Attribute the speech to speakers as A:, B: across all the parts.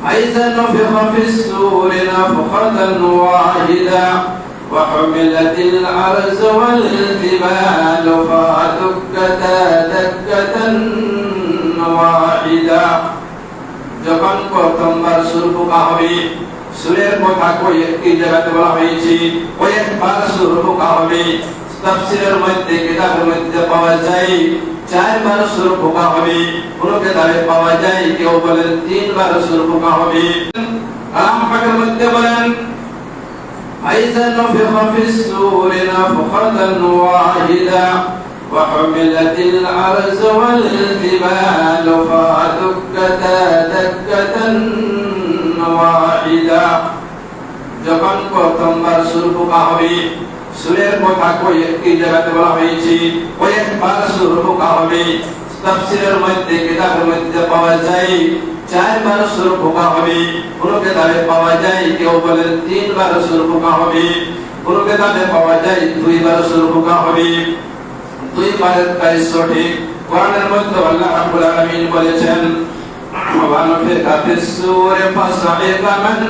A: فإذا نفخ في الصور نفخة واحدة وحملت الأرض والجبال فدكتا دكة واحدة যখন প্রথমবার সূর ফোঁকা হবে সূরের কথা কয়েকটি জায়গাতে বলা হয়েছে কয়েকবার সূর ফোঁকা হবে তাফসীরের মধ্যে কিতাবের মধ্যে পাওয়া যায় চারবার সূর ফোঁকা হবে কোন কিতাবে পাওয়া যায় কেউ বলেন তিনবার সূর ফোঁকা হবে কালাম পাকের মধ্যে বলেন فإذا نفخ في الصور نفخة واحدة وحملت الأرض والجبال فدكتا دكة واحدة যখন প্রথমবার সূর ফোঁকা হবে সূরের কথা কয়েকটি জায়গাতে বলা হয়েছে কয়েকবার সূর ফোঁকা হবে তাফসীরের মধ্যে কিতাবের মধ্যে পাওয়া যায় চারবার সূর ফোঁকা হবে কোন কিতাবে পাওয়া যায় কেউ বলেন তিনবার সূর ফোঁকা হবে কোন কিতাবে পাওয়া যায় দুইবার সূর ফোঁকা হবে দুইবারের কাজ সঠিক কোরআনের মধ্যে আল্লাহ রাব্বুল আলামিন বলেছেন وَنُفِخَ فِي الصُّورِ فَصَعِقَ مَن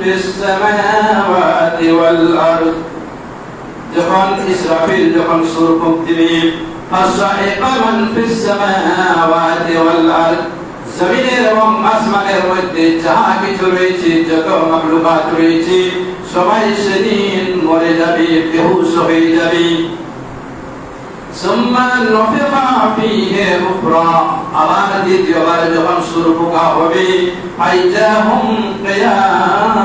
A: فِي السَّمَاوَاتِ وَالْأَرْضِ যখন ইসরাফিল যখন সূর ফুঁক দিবে فَصَعِقَ مَن فِي السَّمَاوَاتِ وَالْأَرْضِ জমিনের এবং আসমানের মধ্যে যা কিছু রয়েছে যত মাখলুকাত রয়েছে সবাই সেদিন মরে যাবে বেহুশ হয়ে যাবে ثم نفخ فيه أخرى আবার দ্বিতীয়বার যখন সূর ফোঁকা হবে فإذا هم قيام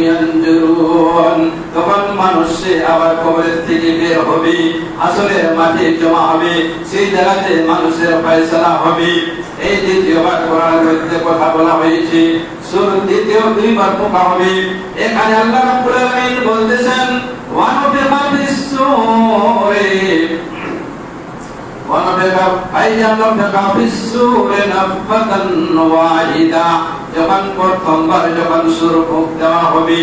A: ينظرون তখন মানুষ আবার কবর থেকে বের হবে আসরের মাঠে জমা হবে সেই জায়গাতে মানুষের ফয়সালা হবে এই দ্বিতীয়বার কোরআনের মধ্যে কথা বলা হয়েছে সূর দ্বিতীয় দুইবার ফোঁকা হবে এখানে আল্লাহ রাব্বুল আলামিন বলতেছেন ওয়ানুফিখা ফিস সূরি فإذا نفخ في الصور نفخة واحدة যখন প্রথমবার যখন সূর ফুঁক দেওয়া হবে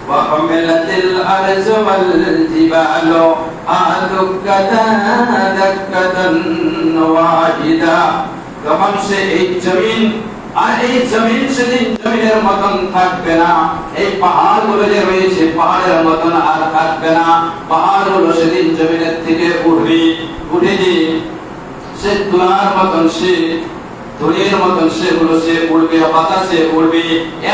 A: وحملت الأرض والجبال فدكتا دكة واحدة যখন সে এই জমিন আর এই জমিন সেদিন জমিনের মতন থাকবে না এই পাহাড়গুলো যে রয়েছে পাহাড়ের মতন আর থাকবে না পাহাড়গুলো সেদিন জমিনের থেকে উঠবে উঠে যে সে তুলার মতন সে ধুলির মতন সেগুলো সে উড়বে বাতাসে উড়বে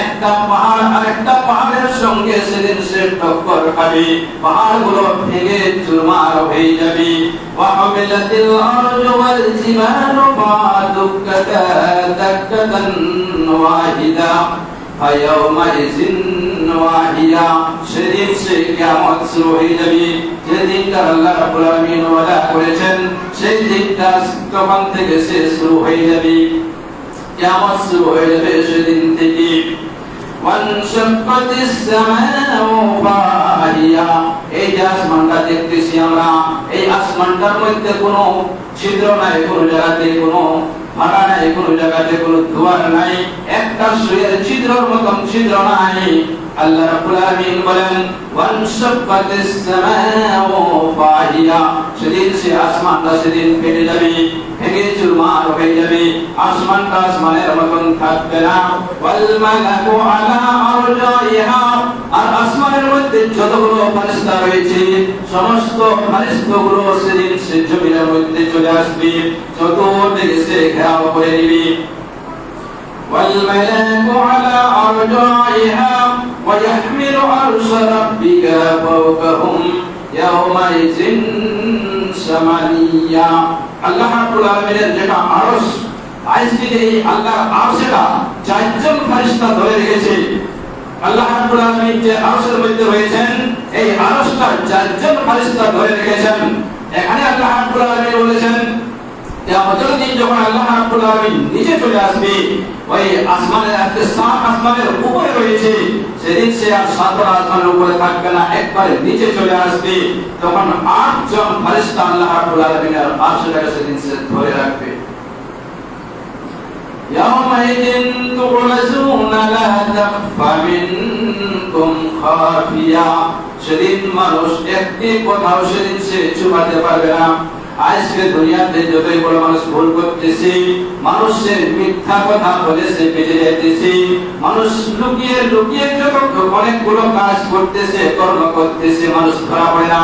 A: একটা পাহাড় আর একটা পাহাড়ের সঙ্গে সেদিন সে টক্কর খাবে পাহাড়গুলো ভেঙে চুরমার হয়ে যাবে ওয়াহমিলাতিল আরজু ওয়াল জিবালু ফাদুক্কাতা দাক্কাতান ওয়াহিদা ফায়াউমাইযিন ওয়াহিয়া সেদিন সে কিয়ামত শুরু হয়ে যাবে যেদিনটা আল্লাহ রাব্বুল আলামিন ওয়াদা করেছেন সেই দিনটা তখন থেকে সে শুরু হয়ে যাবে কিয়ামত শুরু হয়ে যাবে সেদিন থেকে ওয়ানশাক্কাতিস সামাউ ফাহিয়া এই যে আসমানটা দেখতেছি আমরা এই আসমানটার মধ্যে কোনো ছিদ্র নাই কোনো জায়গাতে কোনো ফাটা নাই কোনো জায়গাতে কোনো দুয়ার নাই একটা সুয়ের ছিদ্রর মতন ছিদ্র নাই আল্লাহ রাব্বুল আলামিন বলেন ওয়ানশাক্কাতিস সামাউ ফাহিয়া সেদিন সে আসমানটা সেদিন ফেটে যাবে ভেঙে চুরমার হয়ে যাবে আসমানটা আসমানের মতন থাকবে না ওয়াল মালাকু আলা আরজাইহা আর আসমানের মধ্যে যতগুলো ফেরেশতা রয়েছে সমস্ত ফেরেশতাগুলো সেদিন সে জমিনের মধ্যে চলে আসবে চতুর্দিকে সে ঘেরাও করে নিবে والملاك على أرجائها ويحمل عرش ربك فوقهم يومئذ ثمانية الله رب العالمين যেটা আরশ আজকে এই আল্লাহর আরশটা চারজন ফেরেশতা ধরে রেখেছে আল্লাহ রাব্বুল আলামিন যে আরশের মধ্যে রয়েছেন এই আরশটা চারজন ফেরেশতা ধরে রেখেছেন এখানে আল্লাহ রাব্বুল আলামিন বলেছেন কিয়ামতের দিন যখন আল্লাহ রাব্বুল আলামিন নিচে চলে আসবে ওই আসমানের একটা সাত আসমানের উপরে রয়েছে সেদিন সে আর সাতটা আসমানের উপরে থাকবে না একবারে নিচে চলে আসবে তখন আটজন ফেরেশতা আল্লাহ রাব্বুল আলামিনের আরশটাকে সেদিন সে ধরে রাখবে يومئذ تعرضون لا تخفى منكم خافية সেদিন মানুষ একটি কোথাও সেদিন সে ছুপাতে পারবে না আজকে দুনিয়াতে যতই বড় মানুষ ভুল করতেছে, মানুষের মিথ্যা কথা বলেছে বেঁচে যেতেছে, মানুষ লুকিয়ে লুকিয়ে যত অনেকগুলো কাজ করতেছে, কর্ম করতেছে, মানুষ ধরা পড়ে না।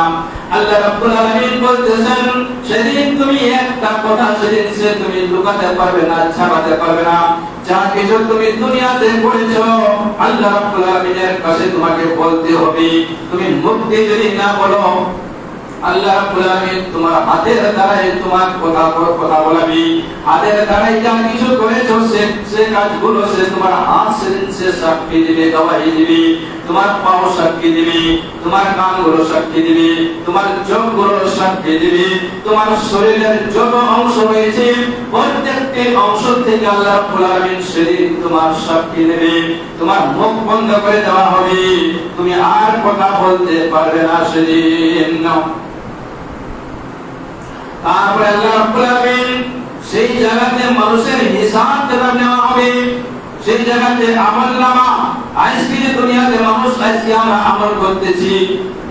A: আল্লাহ রাব্বুল আলামিন বলতেছেন, সেদিন তুমি একটা কথা সেদিন সে তুমি লুকাতে পারবে না, ছাপাতে পারবে না। যা কিছু তুমি দুনিয়াতে করেছো আল্লাহ রাব্বুল আলামিনের কাছে তোমাকে বলতে হবে। তুমি মুখ দিয়ে যদি না বলো, আল্লাহ রাব্বুল আলামিন তোমার হাতের দ্বারাই তোমার কথা বলাবি। হাতের দ্বারাই যা কিছু করেছো সে কাজগুলো সে তোমার হাত সে সাক্ষী দিবে, গবাহি দিবে। তোমার পাও সাক্ষী দিবে, তোমার কানগুলো সাক্ষী দিবে, তোমার চোখগুলো সাক্ষী দিবে, তোমার শরীরের যত অংশ রয়েছে প্রত্যেকটি অংশ থেকে আল্লাহ রাব্বুল আলামিন সেদিন তোমার সাক্ষী দেবে। তোমার মুখ বন্ধ করে দেওয়া হবে, তুমি আর কথা বলতে পারবে না সেদিন। তারপরে আল্লাহ রাব্বুল আলামিন সেই জায়গাতে মানুষের হিসাব কিতাব নেওয়া হবে। সেই জায়গাতে আমলনামা, আজকে যে দুনিয়াতে মানুষ আজকে আমরা আমল করতেছি,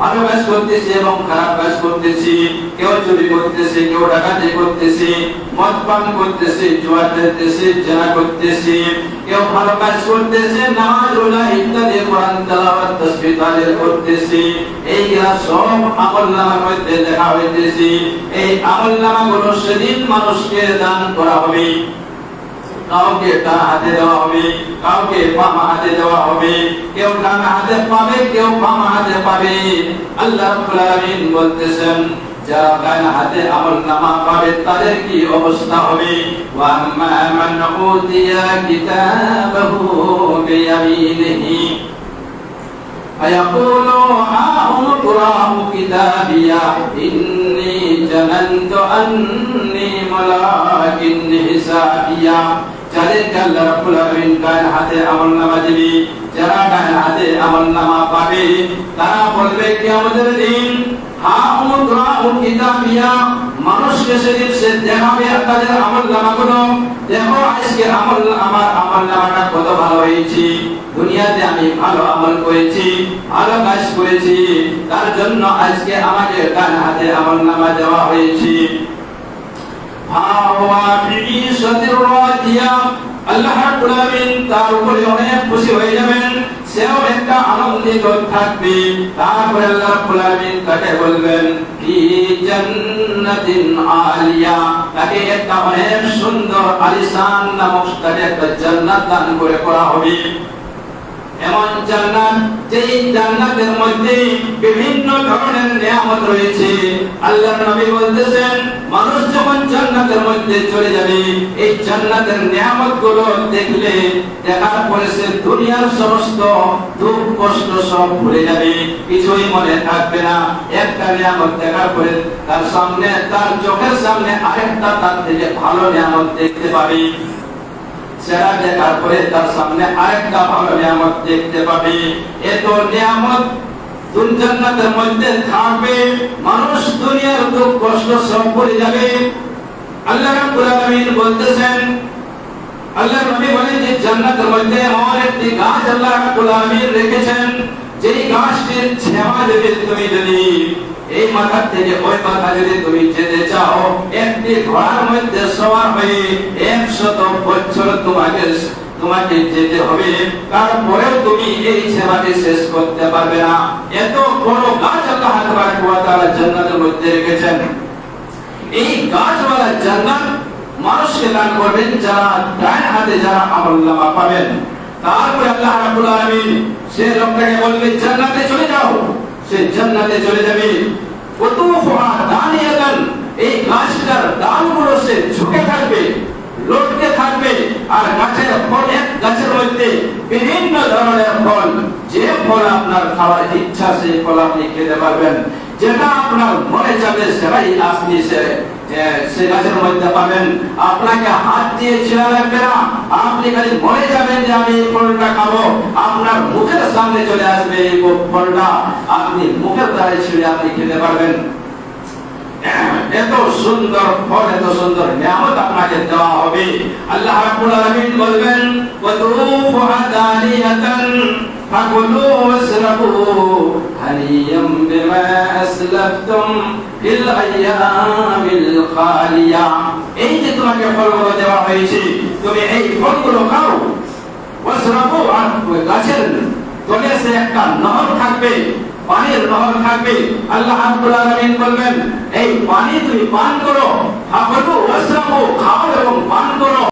A: ভালো কাজ করতেছি এবং খারাপ কাজ করতেছি, কেউ চুরি করতেছে, কেউ ডাকাতি করতেছে, মদ পান করতেছে, জুয়া খেলতেছে, জেনা করতেছে, কেউ ভালো কাজ করতেছে, নামাজ রোজা ইত্যাদি কোরআন তেলাওয়াত তাসবিহ তাহলিল করতেছে। এইগুলা সব আমলনামার মধ্যে লেখা হইতেছে। এই আমলনামাগুলো সেদিন মানুষকে দান করা হবে। কাউকে ডান হাতে দেওয়া হবে, কাউকে বাম হাতে দেওয়া হবে, কেউ ডান হাতে পাবে, কেউ বাম হাতে পাবে। আল্লাহ রাব্বুল আলামিন বলতেছেন, যারা ডান হাতে আমলনামা পাবে তাদের কি অবস্থা হবে? ওয়া আম্মা মান উতিয়া কিতাবাহু বিয়ামিনিহি ফায়াকুলু হাউম ইকরাউ কিতাবিয়া ইন্নী জানানতু আন্নী মুলাকিন হিসাবিয়া। যাদেরকে আল্লাহ রাব্বুল আলামিন ডান হাতে আমলনামা দিবে, যারা ডান হাতে আমলনামা পাবে তারা বলবে কিয়ামতের দিন, হাউম ইকরাউ কিতাবিয়া, মানুষকে সেদিন সে দেখাবে তাদের আমলনামাগুলো, দেখো আজকে আমার আমলনামাটা কত ভালো হয়েছে, দুনিয়াতে আমি ভালো আমল করেছি, ভালো কাজ করেছি, তার জন্য আজকে আমাকে ডান হাতে আমলনামা দেওয়া হয়েছে। আল্লাহ রাব্বুল আলামিন তার উপরে অনেক খুশি হয়ে যাবেন, সেও একটা আনন্দিত থাকবে। তারপরে আল্লাহ রাব্বুল আলামিন তাকে বলবেন, ফি জান্নাতিন আলিয়া, তাকে একটা অনেক সুন্দর আলিশান নামক তাকে একটা জান্নাত দান করে করা হবে। এমন জান্নাত, যেই জান্নাতের মধ্যে বিভিন্ন ধরনের নিয়ামত রয়েছে। আল্লাহর নবী বলতেছেন, মানুষ যখন জান্নাতের মধ্যে চলে যাবে, এই জান্নাতের নিয়ামতগুলো দেখলে, দেখার পরে সে দুনিয়ার সমস্ত দুঃখ কষ্ট সব ভুলে যাবে, কিছুই মনে থাকবে না। একটা নিয়ামত দেখার পরে তার সামনে, তার চোখের সামনে আরেকটা তার থেকে ভালো নিয়ামত দেখতে পাবে। সেটা দেখার পরে তার সামনে আরেকটা ভালো নিয়ামত দেখতে পাবে। এত নিয়ামত জান্নাতের মধ্যে থাকবে, মানুষ দুনিয়ার দুঃখ কষ্ট সব ভুলে যাবে। আল্লাহ রাব্বুল আলামিন বলতেছেন, আল্লাহ নবী বলেন যে জান্নাতের মধ্যে এমন একটি গাছ আল্লাহ রাব্বুল আলামিন রেখেছেন, যেই গাছটির ছায়া যদি তুমি যদি এই মাথা থেকে ওই মাথা যদি তুমি যেতে চাও, একটি ঘোড়ার মধ্যে সওয়ার হয়ে 100 বছর তোমাকে যেতে হবে, তারপরেও তুমি এই সেবাটি শেষ করতে পারবে না। এত বড় গাছ আল্লাহ তাবারক ওয়া তাআলা জান্নাতের মধ্যে রেখেছেন। এই গাছওয়ালা জান্নাত মানুষকে দান করবেন যারা ডান হাতে যারা আমলনামা পাবেন। তারপরে আল্লাহ রাব্বুল আলামিন সে লোকটাকে বলবে, জান্নাতে চলে যাও। সে জান্নাতে চলে যাবে। কুতুফুহা দানিয়াতান, এই গাছটার ডালগুলো সে ঝুঁকে থাকবে, লটকে থাকবে, আর গাছের ফল, এক গাছের মধ্যে বিভিন্ন ধরনের ফল, যে ফল আপনার খাওয়ার ইচ্ছা সেই ফল আপনি খেতে পারবেন। যেটা আপনার মনে যাবে সেটাই আপনি সে গাছের মধ্যে পাবেন। আপনাকে হাত দিয়ে ছিঁড়া লাগবে না, আপনি খালি মনে যাবেন যে আমি এই ফলটা খাবো, আপনার মুখের সামনে চলে আসবে এই ফলটা, আপনি মুখের দ্বারা ছিঁড়ে আপনি খেতে পারবেন। এত সুন্দর ফল, এত সুন্দর নিয়ামত আপনাকে দেওয়া হবে। আল্লাহ রাব্বুল আলামিন বলবেন, কুতুফুহা দানিয়াতান ফাকুলু ওয়াশরাবু হানিয়াম বিমা আসলাফতুম ফিল আইয়ামিল খালিয়া। এই যে তোমাকে ফলগুলো দেওয়া হয়েছে, তুমি এই ফলগুলো খাও। ওয়াসরাবু, আর গাছের তলে সে একটা নহর থাকবে, পানির নহর থাকবে। আল্লাহ রাব্বুল আলামিন বলবেন, এই পানি তুমি পান করো। হাফলু ওয়াসরাবু, খাও এবং পান করো।